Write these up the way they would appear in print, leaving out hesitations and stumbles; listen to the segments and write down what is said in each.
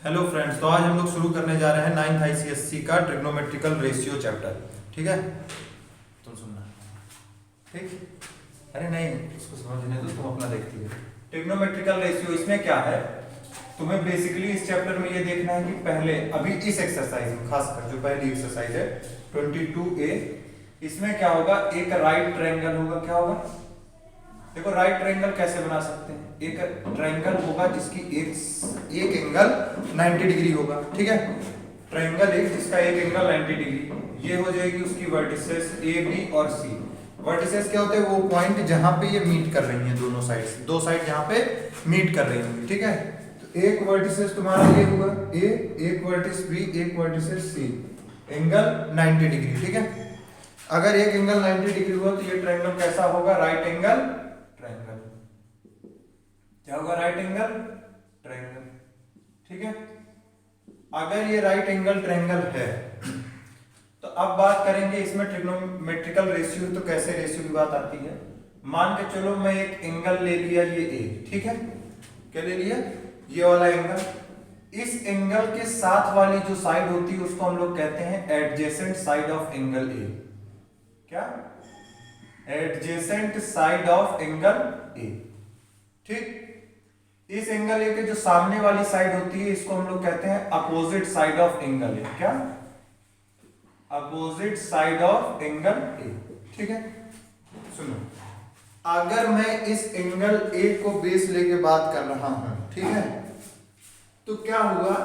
Hello friends, तो आज हम लोग शुरू करने जा रहे हैं 9th ICSE का ट्रिग्नोमेट्रिकल रेशियो चैप्टर। ठीक है, तुम सुनना। ठीक, अरे नहीं, इसको समझने दो, तुम अपना देखती हो। ट्रिग्नोमेट्रिकल रेशियो इसमें क्या है, तुम्हें बेसिकली इस चैप्टर में ये देखना है कि पहले अभी इस एक्सरसाइज में खासकर जो पहली एक्सरसाइज है 22A, इसमें क्या होगा, एक राइट ट्रायंगल होगा। क्या होगा, देखो राइट ट्रायंगल कैसे बना सकते हैं। एक ट्रायंगल होगा जिसकी एक एंगल 90 डिग्री होगा। ठीक है, ट्रायंगल एक जिसका एक एंगल 90 डिग्री, ये हो जाएगी उसकी वर्टिसेस ए बी और सी। वर्टिसेस क्या होते हैं, वो पॉइंट जहां पे ये मीट कर रही हैं, दोनों साइड, दो साइड जहां पे मीट कर रही होंगी। ठीक है, तो एक वर्टिसेस तुम्हारा ये होगा ए, एक वर्टिस बी, एक वर्टिसेस सी, एंगल 90 डिग्री। ठीक है, अगर एक एंगल 90 डिग्री हुआ तो ये ट्रायंगल कैसा होगा, राइट एंगल ट्रायंगल। क्या होगा, राइट एंगल ट्रायंगल। ठीक है, अगर ये राइट एंगल ट्रायंगल है तो अब बात करेंगे इसमें ट्रिग्नोमेट्रिकल रेशियो। तो कैसे रेशियो की बात आती है, मान के चलो मैं एक एंगल ले लिया ये ए। ठीक है, क्या ले लिया, ये वाला एंगल। इस एंगल के साथ वाली जो साइड होती है उसको हम लोग कहते हैं adjacent side of angle A. क्या, adjacent side of angle A. ठीक, इस एंगल ए के जो सामने वाली साइड होती है इसको हम लोग कहते हैं opposite side of angle A. क्या, opposite side of angle A. ठीक है, सुनो, अगर मैं इस एंगल ए को बेस लेके बात कर रहा हूं, ठीक है, तो क्या हुआ,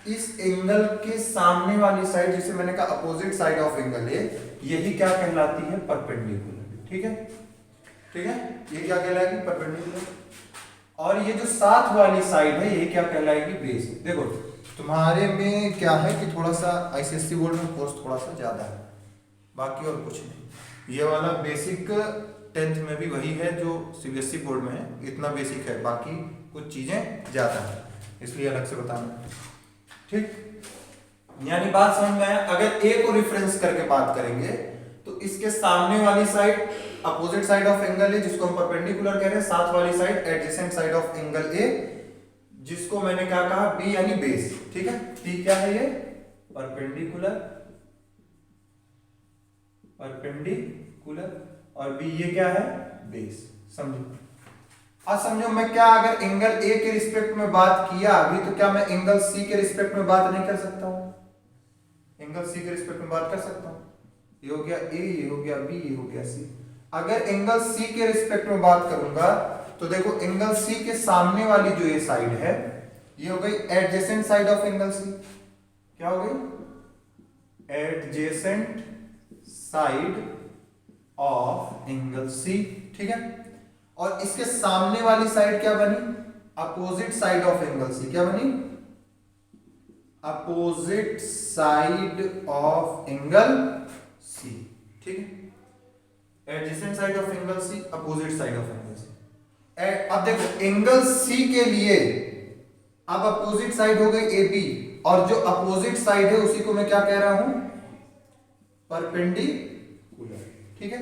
इस एंगल के सामने वाली साइड जिसे मैंने कहा अपोजिट साइड ऑफ एंगल ए, यही क्या कहलाती है, परपेंडिकुलर। ठीक है, ठीक है, ये क्या कहलाएगी, परपेंडिकुलर। और ये जो साथ वाली साइड है ये क्या कहलाएगी, बेस। देखो तुम्हारे में क्या है कि थोड़ा सा आईसीएससी बोर्ड में कोर्स थोड़ा सा ज्यादा है, बाकी और कुछ नहीं। ये वाला बेसिक 10th में भी वही है जो सीबीएसई बोर्ड में है, इतना बेसिक है, बाकी कुछ चीजें ज्यादा है, इसलिए अलग से बताना। ठीक, यानी बात समझ में आया। अगर ए को रिफरेंस करके बात करेंगे तो इसके सामने वाली side opposite side of angle ए जिसको हम परपेंडिकुलर कह रहे हैं, साथ वाली side adjacent side of angle ए जिसको मैंने क्या कहा, बी यानी बेस। ठीक है, बी क्या है, ये परपेंडिकुलर, परपेंडिकुलर, और बी ये क्या है, बेस। समझो, अब समझो मैं क्या, अगर एंगल ए के रिस्पेक्ट में बात किया अभी, तो क्या मैं एंगल सी के रिस्पेक्ट में बात नहीं कर सकता हूं, एंगल सी के रिस्पेक्ट में बात कर सकता हूं। ये हो गया ए, ये हो गया बी, ये हो गया सी। अगर एंगल सी के रिस्पेक्ट में बात करूंगा तो देखो एंगल सी के सामने वाली जो ये साइड है ये हो गई adjacent side of angle C. क्या हो गई, adjacent side of angle C. ठीक है, और इसके सामने वाली साइड क्या बनी, opposite side of angle C. क्या बनी, opposite side of angle C. ठीक है, adjacent side of angle C, opposite side of angle C. अब देखो एंगल सी के लिए अब अपोजिट साइड हो गई ए बी, और जो अपोजिट साइड है उसी को मैं क्या कह रहा हूं, परपेंडिकुलर। ठीक है,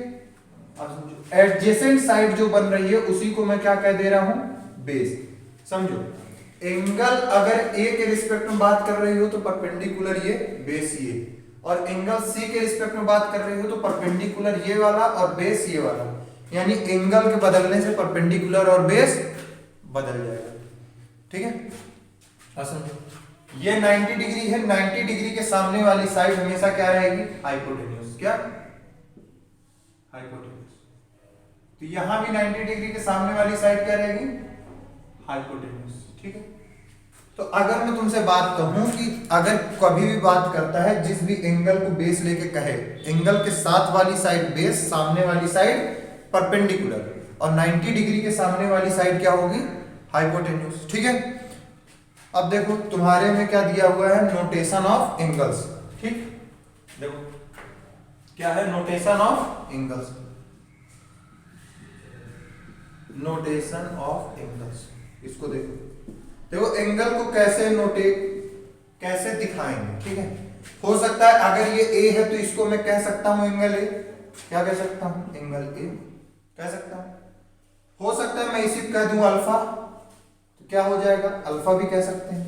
अब समझो एडजेसेंट साइड जो बन रही है उसी को मैं क्या कह दे रहा हूं, बेस। समझो, एंगल अगर ए के रिस्पेक्ट में बात कर रही हो तो परपेंडिकुलर ये, बेस ये, और एंगल सी के रिस्पेक्ट में बात कर रही हो तो परपेंडिकुलर ये वाला और बेस ये वाला, यानी एंगल के बदलने से परपेंडिकुलर और बेस बदल जाएगा। ठीक है, समझो, ये 90 डिग्री है, 90 डिग्री के सामने वाली साइड हमेशा क्या रहेगी, हाइपोटेन्यूज। क्या, हाइपोटेन्यूज। तो यहां भी 90 डिग्री के सामने वाली साइड क्या रहेगी, हाइपोटेन्यूज। ठीक है, तो अगर मैं तुमसे बात कहूं कि अगर कभी भी बात करता है जिस भी एंगल को बेस लेके कहे, एंगल के साथ वाली साइड बेस, सामने वाली साइड परपेंडिकुलर, और 90 डिग्री के सामने वाली साइड क्या होगी, हाइपोटेन्यूज। ठीक है, अब देखो तुम्हारे में क्या दिया हुआ है, नोटेशन ऑफ एंगल्स। ठीक, देखो क्या है, notation of angles, notation of angles. इसको देखो, देखो एंगल को कैसे कैसे दिखाएंगे। ठीक है, हो सकता है अगर ये ए है तो इसको मैं कह सकता हूं एंगल ए। क्या कह सकता हूं, एंगल ए कह सकता हूं। हो सकता है मैं इसी कह दूं अल्फा, तो क्या हो जाएगा, अल्फा भी कह सकते हैं।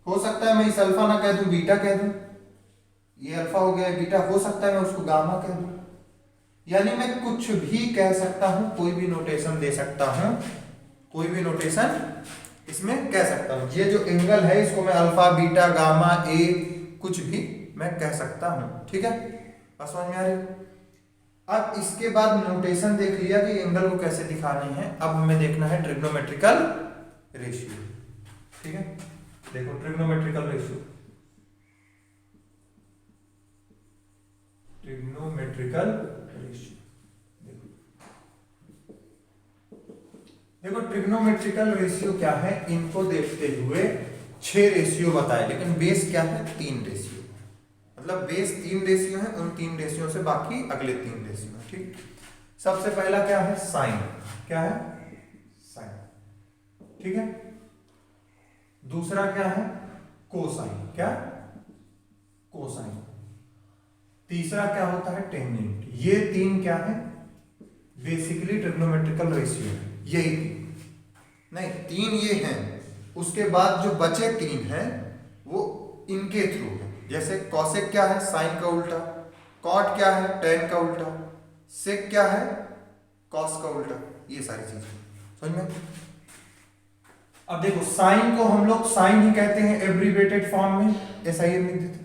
हो सकता है मैं इस अल्फा ना कह दूं, बीटा कह दूं, ये अल्फा हो गया बीटा, हो सकता है मैं उसको गामा कह दूं, यानी मैं कुछ भी कह सकता हूं, कोई भी नोटेशन दे सकता हूं, कोई भी नोटेशन इसमें कह सकता हूं। ये जो एंगल है इसको मैं अल्फा बीटा गामा ए कुछ भी मैं कह सकता हूं, ठीक है, बात समझ में आ रही। अब इसके बाद नोटेशन देख लिया कि एंगल को कैसे दिखाने हैं, अब हमें देखना है ट्रिग्नोमेट्रिकल रेशियो, ठीक है। देखो ट्रिग्नोमेट्रिकल रेशियो, ट्रिग्नोमेट्रिकल रेशियो, देखो ट्रिग्नोमेट्रिकल रेशियो क्या है, इनको देखते हुए 6 रेशियो बताए, लेकिन बेस क्या है 3 रेशियो, मतलब बेस 3 रेशियो है, उन 3 रेशियो से बाकी अगले 3 रेशियो है, ठीक। सबसे पहला क्या है साइन, क्या है साइन, ठीक है। दूसरा क्या है कोसाइन, क्या कोसाइन। तीसरा क्या होता है टेंजेंट। ये 3 क्या है बेसिकली ट्रिग्नोमेट्रिकल रेशियो है, यही 3 नहीं 3 ये हैं, उसके बाद जो बचे 3 हैं वो इनके थ्रू है। जैसे कॉसेक क्या है साइन का उल्टा, कॉट क्या है टेन का उल्टा, सेक क्या है कॉस का उल्टा, ये सारी चीजें समझ में। अब देखो साइन को हम लोग साइन ही कहते हैं एब्रीवेटेड फॉर्म में, ऐसा ही लिख देते।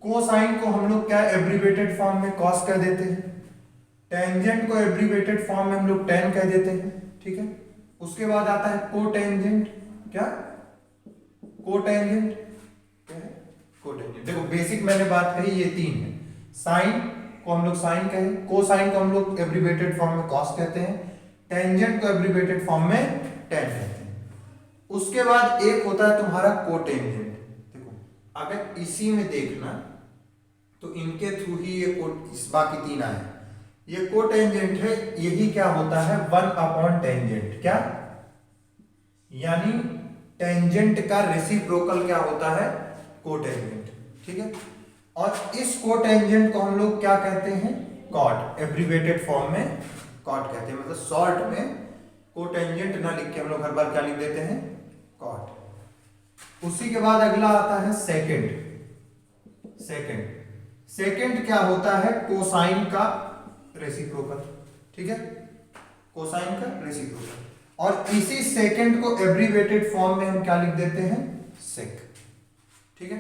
कोसाइन को हम लोग क्या एब्रीवेटेड फॉर्म में कॉस कह देते हैं। टेंजेंट को एब्रीवेटेड फॉर्म में हम लोग टेन कह देते हैं, ठीक है। उसके बाद आता है कोटेंजेंट, क्या कोटेंजेंट, क्या है कोटेंजेंट। देखो बेसिक मैंने बात कही ये 3 है, साइन को हम लोग साइन कहें, कोसाइन को हम लोग एब्रीवेटेड फॉर्म में कॉस कहते हैं, टेंजेंट को एब्रीवेटेड फॉर्म में टेन कहते हैं। उसके बाद एक होता है तुम्हारा कोटेंजेंट। देखो अगर इसी में देखना तो इनके थ्रू ही ये इस बाकी 3 आए। ये कोटेंजेंट है, यही क्या होता है 1/टेंजेंट, क्या यानी टेंजेंट का रेसिप्रोकल क्या होता है कोटेंजेंट, ठीक है। और इस कोटेंजेंट को हम लोग क्या कहते हैं कॉट, एब्रीवेटेड फॉर्म में कॉट कहते हैं, मतलब शॉर्ट में कोटेंजेंट ना लिख के हम लोग हर बार क्या लिख देते हैं कॉट। उसी के बाद अगला आता है सेकंड। सेकंड क्या होता है कोसाइन का रेसिप्रोकल, ठीक है, कोसाइन का रेसिप्रोकल। और इसी सेकंड को एब्रीवेटेड फॉर्म में हम क्या लिख देते हैं सेक, ठीक है।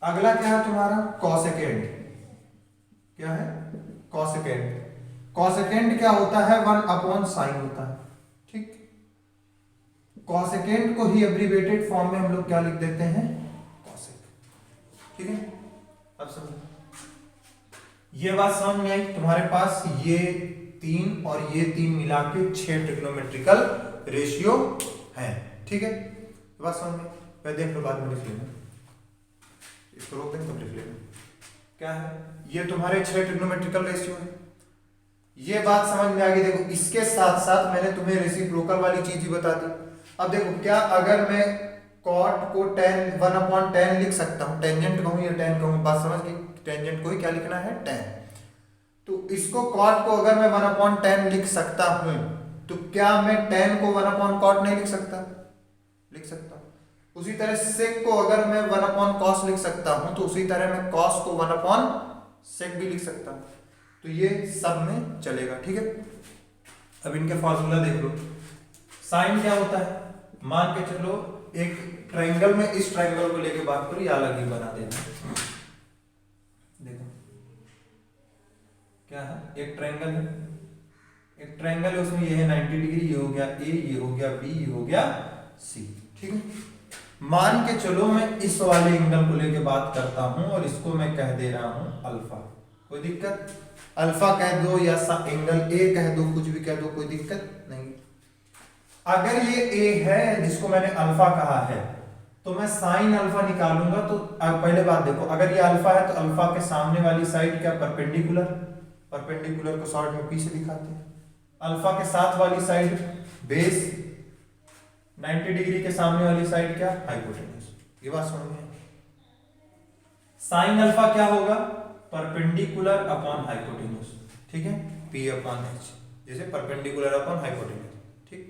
अगला क्या है तुम्हारा कॉसेकेंड, क्या है कॉसेकेंड। कॉसेकेंड क्या होता है 1/साइन होता है, ठीक। कॉसेकेंड को ही एब्रीवेटेड फॉर्म में हम लोग क्या लिख देते हैं कॉसेक, ठीक है। अब समझो ये बात समझ में आई तुम्हारे पास, ये 3 और ये 3 मिला के 6 ट्रिग्नोमेट्रिकल रेशियो हैं, ठीक है। बात समझ में पहले देख लो, बाद में लिख लेना, इसको रोक दें तो लिख लेना क्या है। ये तुम्हारे 6 ट्रिग्नोमेट्रिकल रेशियो है, ये बात समझ में आ गई। देखो इसके साथ साथ मैंने तुम्हें रेसिप्रोकल वाली चीज ही बता दी। अब देखो क्या अगर मैं कॉट को 1/10 लिख सकता हूं, टेंजेंट कहूं या टेन कहूं, बात समझ गई, टेंजेंट को ही क्या लिखना है 10। तो इसको कॉट को अगर मैं 1/10 लिख सकता हूं तो क्या मैं 10 को 1/कॉट नहीं लिख सकता, लिख सकता हूं। उसी तरह सेक को अगर मैं 1/कॉस लिख सकता हूं तो उसी तरह मैं कॉस को 1/सेक भी लिख सकता हूं। तो ये सब में चलेगा, ठीक है। अब इनके फार्मूला देख लो। साइन क्या होता है, मान के चलो एक ट्रायंगल में इस ट्रायंगल को लेके बात करो या अलग ही बना देना। देखो क्या है एक ट्रायंगल है, एक ट्रायंगल है, उसमें ये है 90 डिग्री, ये हो गया ए, ये हो गया बी, ये हो गया सी, ठीक है। मान के चलो मैं इस वाले एंगल को लेके बात करता हूं और इसको मैं कह दे रहा हूं अल्फा, कोई दिक्कत, अल्फा कह दो या एंगल ए कह दो, कुछ भी कह दो, कोई दिक्कत नहीं। अगर ये ए है जिसको मैंने अल्फा कहा है तो मैं साइन अल्फा निकालूंगा। तो पहले बात देखो, अगर ये अल्फा है तो अल्फा के सामने वाली साइड क्या परपेंडिकुलर, परपेंडिकुलर को शॉर्ट में पी से दिखाते हैं। अल्फा के साथ वाली साइड बेस, 90 डिग्री के सामने वाली साइड क्या हाइपोटेन्यूज। ये बात समझ में, साइन अल्फा क्या होगा परपेंडिकुलर अपॉन हाइपोटेन्यूज, ठीक है, P/H, जैसे परपेंडिकुलर अपॉन हाइपोटेन्यूज, ठीक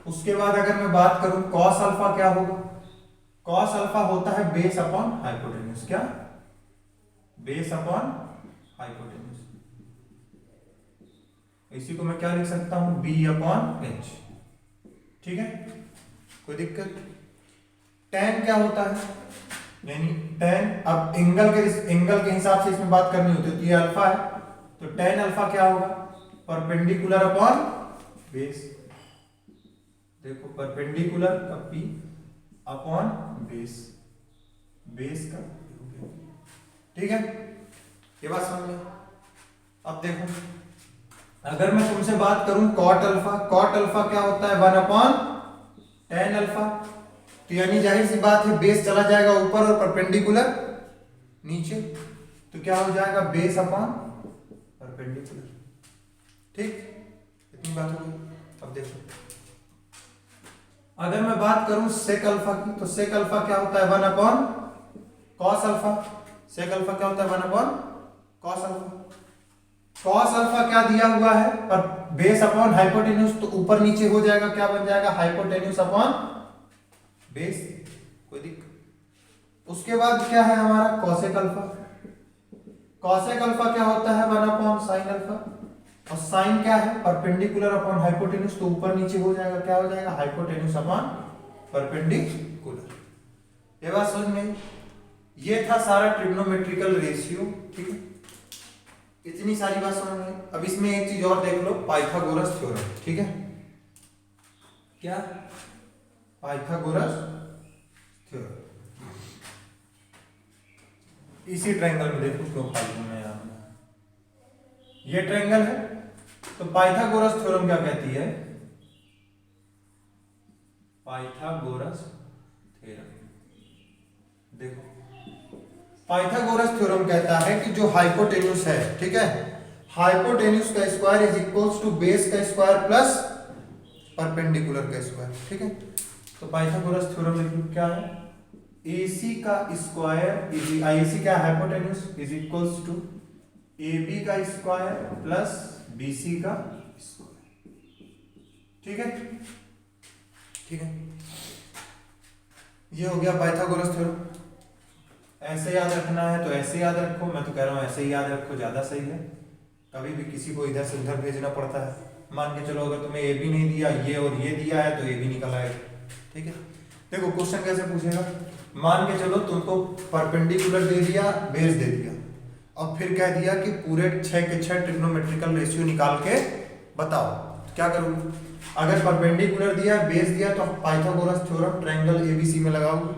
उसके बाद अगर मैं बात करूं कॉस अल्फा क्या होगा, कॉस अल्फा होता है बेस अपॉन हाइपोटेन्यूज, क्या बेस अपॉन हाइपोटेन्यूज, इसी को मैं क्या लिख सकता हूं बी अपॉन एच, ठीक है कोई दिक्कत। tan क्या होता है, यानी tan, अब एंगल के हिसाब से इसमें बात करनी होती है, तो ये अल्फा है तो tan अल्फा क्या होगा परपेंडिकुलर अपॉन बेस, देखो परपेंडिकुलर का p अपॉन बेस, बेस का, ठीक है ये बात समझ में। अब देखो अगर मैं तुमसे बात करूं कॉट अल्फा, कॉट अल्फा क्या होता है 1 अपॉन tan अल्फा, तो यानी जाहिर सी बात है बेस चला जाएगा ऊपर और परपेंडिकुलर नीचे, तो क्या हो जाएगा बेस अपॉन परपेंडिकुलर, ठीक इतनी बात हो गई। अब देखो अगर मैं बात करूं सेक अल्फा की, तो सेक अल्फा क्या होता है 1 upon cos alpha, sec alpha क्या होता है 1 upon cos alpha, cos alpha क्या दिया हुआ है पर बेस अपॉन हाइपोटेन्यूज, तो ऊपर नीचे हो जाएगा क्या बन जाएगा हाइपोटेन्यूज अपॉन बेस, कोई दिक्कत। उसके बाद क्या है हमारा कॉसेक अल्फा, कॉसेक अल्फा क्या होता है 1 अपॉन साइन अल्फा, और साइन क्या है परपेंडिकुलर अपॉन हाइपोटेन्यूज, तो ऊपर नीचे हो जाएगा क्या हो जाएगा हाइपोटेन्यूज अपॉन परपेंडिकुलर, ये बात समझ में। ये था सारा ट्रिग्नोमेट्रिकल रेशियो, ठीक है इतनी सारी बात समझ में। अब इसमें एक चीज और देख लो पाइथागोरस थ्योरम, ठीक है क्या पाइथागोरस थ्योरम, इसी ट्रायंगल में देखो क्यों फालतू में यार, ये ट्रायंगल है तो पाइथागोरस थ्योरम क्या कहती है, पाइथागोरस थ्योरम, देखो पाइथागोरस थ्योरम कहता है कि जो हाइपोटेन्यूज है, ठीक है हाइपोटेन्यूज का square is equals to base का स्क्वायर प्लस परपेंडिकुलर का स्क्वायर, ठीक है तो पाइथागोरस थ्योरम लिख लो क्या है AC का स्क्वायर इज AC क्या hypotenuse is equals to AB का स्क्वायर प्लस BC का स्क्वायर, ठीक है ठीक है ये हो गया पाइथागोरस थ्योरम। ऐसे याद रखना है तो ऐसे याद रखो, मैं तो कह रहा हूं ऐसे ही याद रखो ज्यादा सही है, कभी भी किसी को इधर से उधर भेजना पड़ता है। मान के चलो अगर तुम्हें AB नहीं दिया ये और ये दिया है तो AB निकल आएगा, ठीक है देखो क्वेश्चन कैसे पूछेगा, मान के चलो तुमको परपेंडिकुलर दे दिया बेस दे दिया, अब फिर कह दिया कि पूरे 6 के 6 ट्रिग्नोमेट्रिकल रेशियो निकाल के बताओ, तो क्या करोगे, अगर परपेंडिकुलर दिया बेस दिया तो पाइथागोरस थ्योरम ट्रायंगल ABC में लगाओगे,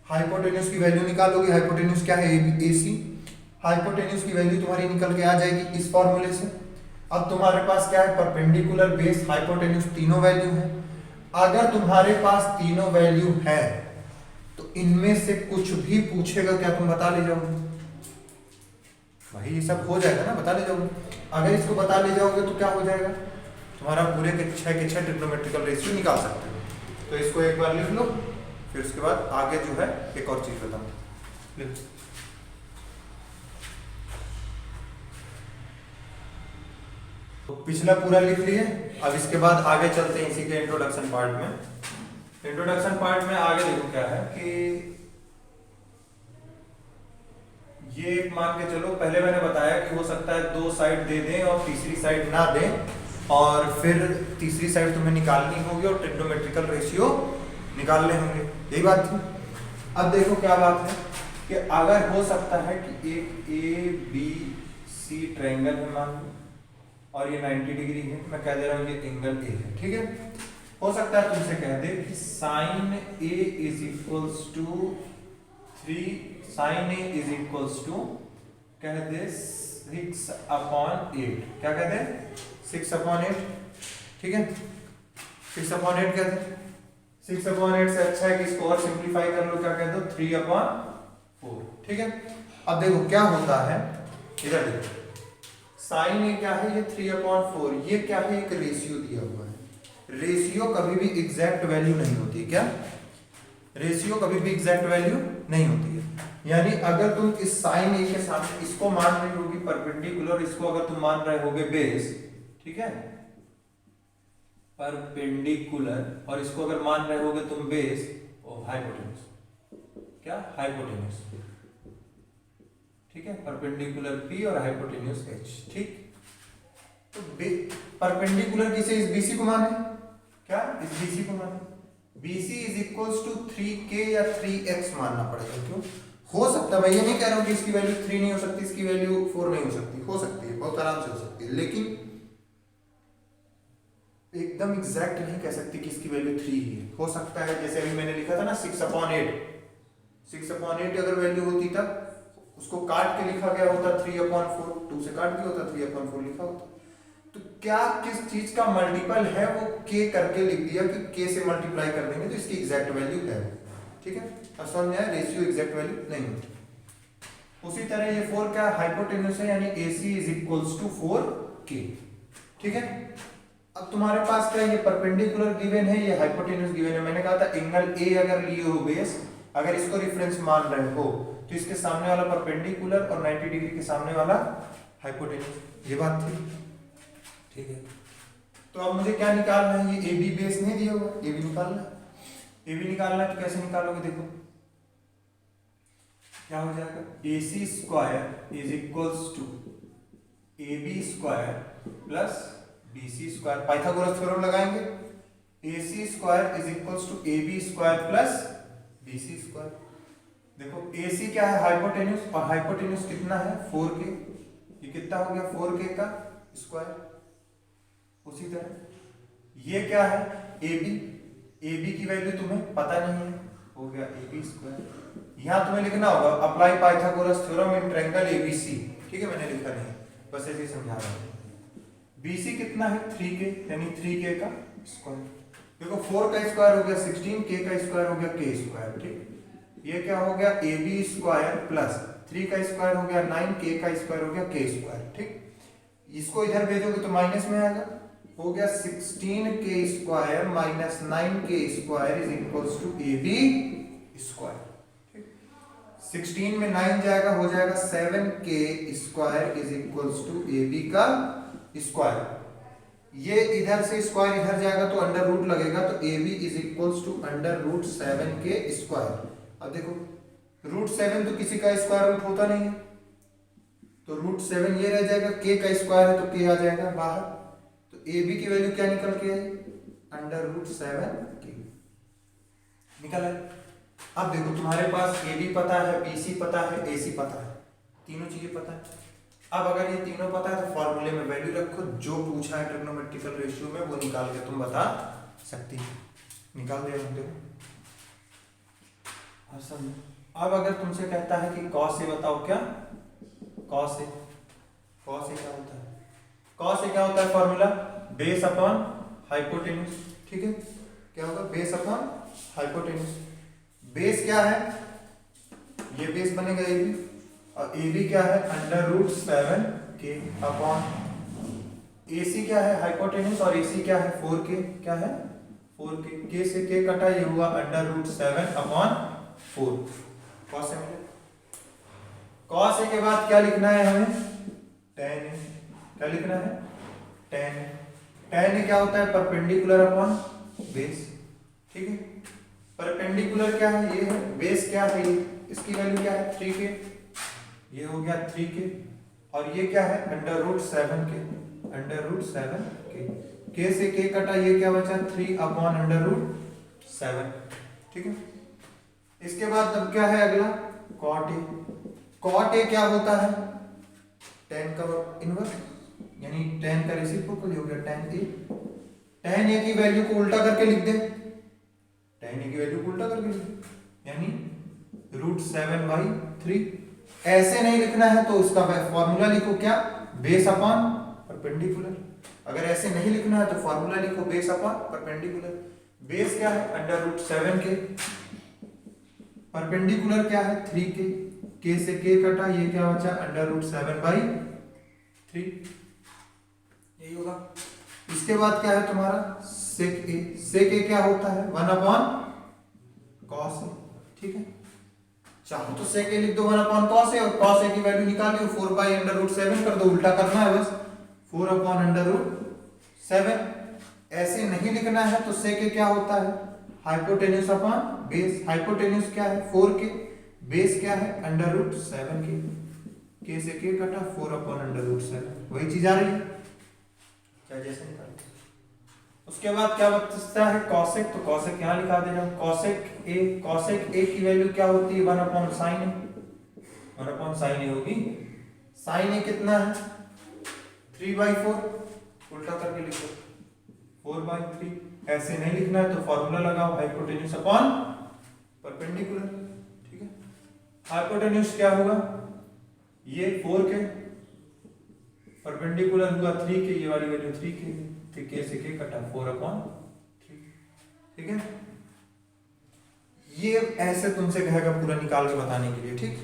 हाइपोटेन्यूज की वैल्यू निकालोगे, हाइपोटेन्यूज क्या है AC, हाइपोटेन्यूज की वैल्यू तुम्हारी निकल के आ जाएगी इस फॉर्मूले से। अब तुम्हारे पास क्या है परपेंडिकुलर बेस हाइपोटेन्यूज तीनों वैल्यू है, अगर तुम्हारे पास तीनों वैल्यू है तो इनमें से कुछ भी पूछेगा क्या तुम बता ले जाओगे, भाई ये सब हो जाएगा ना बता ले जाओगे, अगर इसको बता ले जाओगे तो क्या हो जाएगा तुम्हारा पूरे के 6 ट्रिग्नोमेट्रिकल रेशियो निकाल सकते हो। तो इसको एक बार लिख लो, फिर उसके बाद आगे जो है एक और चीज बताऊं, तो पिछला पूरा लिख लिए। अब इसके बाद आगे चलते हैं इसी के इंट्रोडक्शन पार्ट में। इंट्रोडक्शन पार्ट में आगे देखो क्या है कि ये एक मान के चलो, पहले मैंने बताया कि हो सकता है 2 साइड दे दें और तीसरी साइड ना दें, और फिर तीसरी साइड तुम्हें निकालनी होगी और ट्रिग्नोमेट्रिकल रेशियो निकालने होंगे, यही बात थी। अब देखो क्या बात है कि अगर हो सकता है कि एक ABC ट्रायंगल है मान लो और ये 90 डिग्री है, मैं कह दे रहा हूँ ये एंगल A है, ठीक है हो सकता है तुमसे कह दे कि sine A is equals to 3 sine A is equals to कह दे 6/8, क्या कहते हैं 6/8, ठीक है 6/8 कहते हैं, 6/8 से अच्छा है कि इसको और सिंप्लीफाई कर लो, क्या कह दो 3/4, ठीक है। अब देखो क्या होता है, इधर देखो साइन ए क्या है ये 3/4, ये क्या है एक रेशियो दिया हुआ है, रेशियो कभी भी एग्जैक्ट वैल्यू नहीं होती, क्या रेशियो कभी भी एग्जैक्ट वैल्यू नहीं होती है, यानी अगर तुम इस साइन ए के साथ इसको मान रही होगी परपेंडिकुलर, इसको अगर तुम मान रहे होगे बेस, ठीक है परपेंडिकुलर, और इसको अगर मान रहे होगे तुम बेस और हाइपोटेन्यूज, क्या हाइपोटेन्यूज, ठीक है, परपेंडिकुलर P और हाइपोटेन्यूज H, ठीक। तो परपेंडिकुलर किसे, इस BC को माने, क्या इस BC को माने, BC is equals to 3K या 3X मानना पड़ेगा। क्यों, हो सकता है, मैं ये नहीं कह रहा हूं कि इसकी वैल्यू 3 नहीं हो सकती, इसकी वैल्यू 4 नहीं हो सकती, हो सकती है, बहुत आराम से हो सकती है, लेकिन एकदम एग्जैक्ट नहीं कह सकती कि इसकी वैल्यू 3 ही है। हो सकता है जैसे अभी मैंने लिखा था ना 6/8, 6/8 अगर वैल्यू होती तब उसको काट के लिखा गया होता 3/4, 2 से काट दिया होता 3/4 लिखा होता। तो क्या किस चीज का मल्टीपल है वो k करके लिख दिया कि k से मल्टीप्लाई कर देंगे तो इसकी एग्जैक्ट वैल्यू है, ठीक है। अब समझ में आया, रेशियो एग्जैक्ट वैल्यू नहीं होती। उसी तरह ये 4 क्या हाइपोटेन्यूज है, यानी AC is equals to 4K, ठीक है। अब तुम्हारे पास क्या, ये परपेंडिकुलर गिवन है, ये हाइपोटेन्यूज गिवन है। मैंने कहा था एंगल A अगर लिए हो बेस, अगर इसको रेफरेंस मान रहे हो तो इसके सामने वाला परपेंडिकुलर और 90 डिग्री के सामने वाला हाइपोटेन्यूज, ये बात थी, ठीक है। तो अब मुझे क्या निकालना है, ये AB बेस नहीं दिया हुआ, AB निकालना है। AB निकालना है तो कैसे निकालोगे, देखो क्या हो जाएगा, AC square is equals to AB square plus BC square, Pythagoras theorem लगाएंगे, AC square is equals to AB square plus BC square. देखो AC क्या है, हाइपोटेन्यूज, और हाइपोटेन्यूज कितना है 4K, ये कितना हो गया 4K का स्क्वायर। उसी तरह ये क्या है AB की वैल्यू तुम्हें पता नहीं है, हो गया AB स्क्वायर। यहां तुम्हें लिखना होगा apply Pythagoras theorem in triangle ABC, ठीक है, मैंने लिखा नहीं, बस ऐसे ही समझा रहा हूं। BC कितना है 3K, यानी 3K का स्क्वायर। देखो 4 का स्क्वायर हो गया 16, K का स्क्वायर हो गया K स्क्वायर, ठीक। ये क्या हो गया AB स्क्वायर प्लस 3 का स्क्वायर हो गया 9, K का स्क्वायर हो गया K स्क्वायर, ठीक। इसको इधर भेजोगे तो माइनस में आएगा, हो गया 16K square minus 9K square is equals to AB square, ठीक। 16 में 9 जाएगा, हो जाएगा 7K square is equals to AB का स्क्वायर। ये इधर से स्क्वायर इधर जाएगा तो अंडर रूट लगेगा, तो AB is equals to under root 7K square. अब देखो रूट 7 तो किसी का स्क्वायर रूट होता नहीं है, तो रूट 7 ये रह जाएगा, K का स्क्वायर है तो K आ जाएगा बाहर, तो AB की वैल्यू क्या निकल के आई, अंडर रूट 7K निकल आए। अब देखो तुम्हारे पास AB पता है, BC पता है, AC पता है, तीनों चीजें पता है। अब अगर ये तीनों पता है तो फॉर्मूले में वैल्यू रखो, जो पूछा है ट्रिग्नोमेट्रिकल रेशियो में वो निकाल के तुम बता सकती हो, निकाल दे रहे हो। अब अगर तुमसे कहता है कि cos A बताओ, क्या cos A क्या होता है, cos A क्या होता है फॉर्मूला, बेस अपॉन हाइपोटेन्यूज, ठीक है, क्या होगा बेस अपॉन हाइपोटेन्यूज। बेस क्या है, ये बेस बनेगा AB, और AB क्या है under root 7K upon AC क्या है हाइपोटेन्यूज, और AC क्या है 4K, क्या है 4K, K से K कटा, ये हुआ under root 7 upon 4, cos A मिले। cos A के बाद क्या लिखना है हमें, tan A, क्या लिखना है tan A। tan A क्या होता है परपेंडिकुलर अपॉन बेस, ठीक है। परपेंडिकुलर क्या है, ये है, बेस क्या है, ये इसकी वैल्यू क्या है 3K, ये हो गया 3K, और ये क्या है under root 7K, under root 7K, K से K कटा, ये क्या बचा 3 अपॉन अंडर रूट 7, ठीक है। इसके बाद अब क्या है अगला cot A। cot A क्या होता है, tan का इनवर्स, यानी tan का रेसिप्रोकल हो गया tan A। tan A की वैल्यू को उल्टा करके लिख दे, tan A की वैल्यू को उल्टा करके लिख दे, यानी रूट 7/3। ऐसे नहीं लिखना है तो उसका फॉर्मूला लिखो, क्या बेस अपॉन परपेंडिकुलर। अगर ऐसे नहीं लिखना है तो फॉर्मूला लिखो बेस अपॉन परपेंडिकुलर। बेस क्या है अंडर रूट 7K, परपेंडिकुलर क्या है 3K, K से K कटा, ये क्या बचा अंडर रूट 7/3, यही होगा। इसके बाद क्या है तुम्हारा sec A। sec A क्या होता है 1 अपॉन cos A, ठीक है। चाहो तो sec A लिख दो 1 अपॉन cos A, और cos A की वैल्यू निकाल लो 4/√7 कर दो, उल्टा करना है बस, 4 अपॉन √7। ऐसे नहीं लिखना है तो सेक क्या होता है, हाइपोटेन्यूज अपॉन बेस। हाइपोटेन्यूज क्या है 4k, बेस क्या है √7k, k से k कटा 4 अपॉन √7, वही चीज आ रही है क्या जैसे निकाल। उसके बाद क्या बचता है कॉसेक, तो कॉसेक यहाँ लिखा दे रहा हूं, कॉसेक ए की वैल्यू क्या होती है 1 अपॉन साइन ए, 1 अपॉन साइन ए होगी, साइन ए कितना है 3/4, उल्टा करके लिखो 4/3। ऐसे नहीं लिखना है तो फॉर्मूला लगाओ हाइपोटेन्यूज अपॉन परपेंडिकुलर, ठीक है। हाइपोटेन्यूज क्या होगा ये 4k, परपेंडिकुलर हुआ 3k, ये वाली वैल्यू 3k, तो k से k कटा 4/3, ठीक है। ये ऐसे तुमसे कहेगा पूरा निकाल के बताने के लिए, ठीक।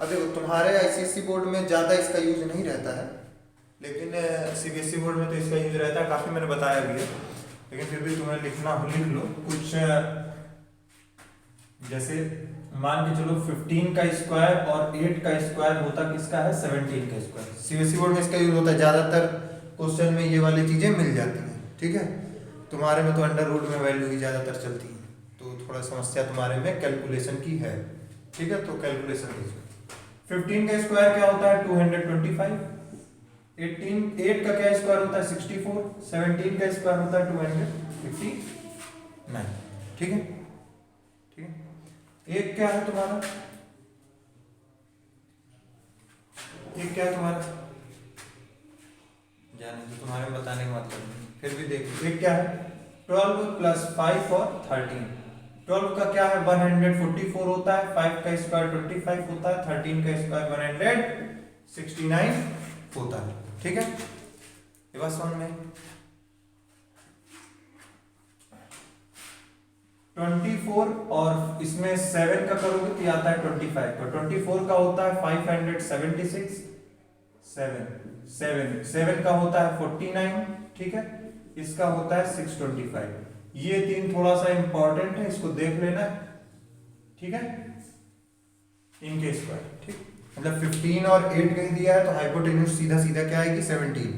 अब देखो तुम्हारे आईसीएसई बोर्ड में ज्यादा इसका यूज नहीं रहता है, लेकिन सीबीएसई बोर्ड में तो इसका यूज रहता है, काफी मैंने बताया भी है, लेकिन फिर भी तुम्हें लिखना हो लिख लो कुछ। जैसे मान के चलो 15 का स्क्वायर और 8 का स्क्वायर होता किसका है 17 का स्क्वायर। सीबीएसई बोर्ड में इसका यूज होता है, ज्यादातर क्वेश्चन में ये वाली चीजें मिल जाती हैं, ठीक है। तुम्हारे में तो अंडर रूट में वैल्यू ही ज्यादातर चलती है, तो थोड़ा समस्या तुम्हारे में कैलकुलेशन की है, ठीक है। तो कैलकुलेशन कीजिए, 15 का स्क्वायर क्या होता है 225, 8 का क्या स्क्वायर होता है 64, 17 का स्क्वायर होता है 259, ठीक है, ठीक है। एक क्या है तुम्हारा, एक क्या है तुम्हारा जाने तो तुम्हारे में बताने का मतलब नहीं, फिर भी देखो एक क्या है 12 + 5 और 13। 12 का क्या है 144 होता है, 5 का स्क्वायर 25 होता है, 13 का स्क्वायर 169 होता है, ठीक है। ये बात समझ में 24 और इसमें 7 का करोगे तो आता है 25 का, 24 का होता है 576, 7 का होता है 49, ठीक है। इसका होता है 625। ये तीन थोड़ा सा इंपॉर्टेंट है, इसको देख लेना, ठीक है। इनके स्क्वायर, ठीक, मतलब 15 और 8 कहीं दिया है तो हाइपोटेन्यूज सीधा सीधा क्या आएगी 17,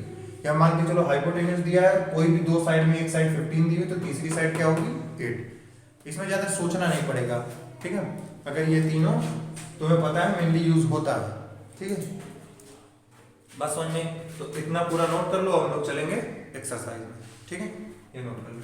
या मान के चलो हाइपोटेन्यूज दिया है कोई भी दो साइड में, एक साइड 15 दी हुई तो तीसरी साइड क्या होगी 8। इसमें ज्यादा सोचना नहीं पड़ेगा, ठीक है। अगर ये तीनों तुम्हें पता है मेनली यूज होता है, ठीक है। बस समझ में, तो इतना पूरा नोट कर लो, हम लोग चलेंगे एक्सरसाइज में, ठीक है। ये नोट कर लो।